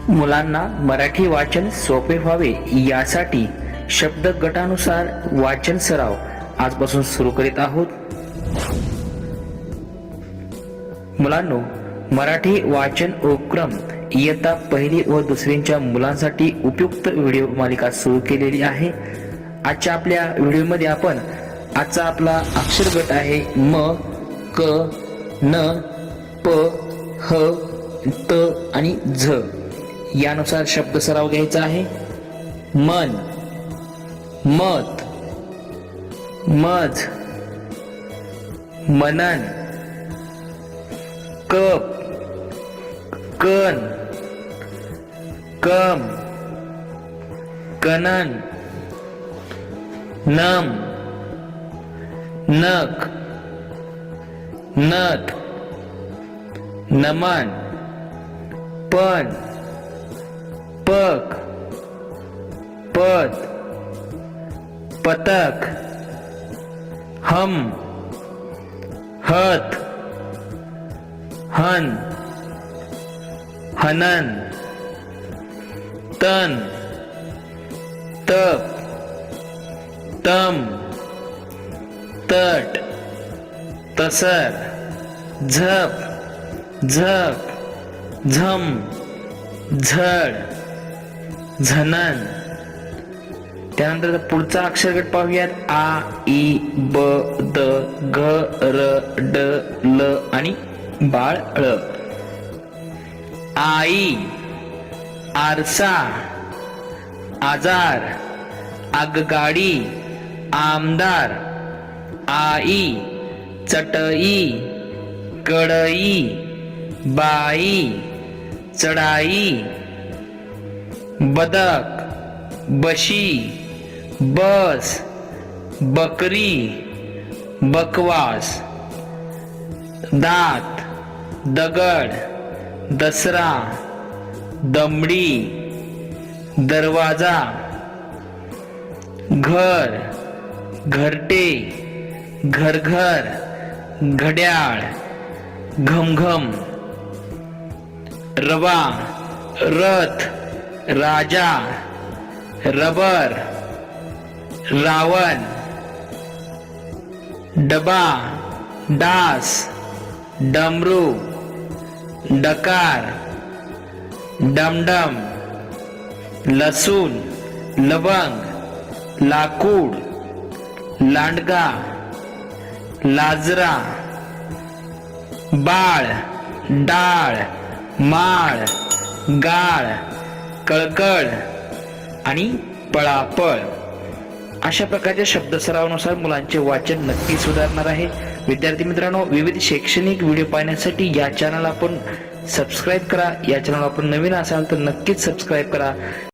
मुलांना मराठी वाचन सोपे व्हावे यासाठी शब्द गटानुसार वाचन सराव आजपासून सुरू करीत आहोत। मुलांनो, मराठी वाचन उपक्रम इयत्ता पहिली व दुसरीच्या मुलांसाठी उपयुक्त व्हिडिओ मालिका सुरू केलेली आहे। आजच्या आपल्या व्हिडिओमध्ये आपण आजचा आपला अक्षर गट आहे म, क, न, प, ह, त आणि झ यानुसार शब्द सराव घ्यायचा आहे। मन, मत, मज, मनन, कप, कन, कम, कनन, नम, नक, नथ, नमन, पण, पक, पद, पतक, हम, हत, हन, हनन, तन, तप, तम, तट, तसर, झप, झप, झम, झड, झनन। त्यानंतर पुढचा अक्षर गट पाहूयात आ, ई, ब, द, ग, र, ड, ल आणि बाळ ळ। आई, आरसा, आजार, आगगाडी, आमदार, आई, चटई, कढई, बाई, चढाई, बदक, बशी, बस, बकरी, बकवास, दात, दगड, दसरा, दमडी, दरवाजा, घर, घरटे, घरघर, घड्याळ, घमघम, रवा, रथ, राजा, रबर, रावण, डबा, डास, डमरू, डकार, डमडम, लसूण, लवंग, लाकूड, लांडगा, लाजरा, बाळ, डाळ, माळ, गाळ, कळकळ आणि पळापळ। अशा प्रकारच्या शब्द सरावानुसार मुलांचे वाचन नक्की सुधारणार आहे। विद्यार्थी मित्रांनो, विविध शैक्षणिक व्हिडिओ पाहण्यासाठी या चॅनल आपण सबस्क्राईब करा। या चॅनल आपण नवीन असाल तर नक्कीच सबस्क्राईब करा।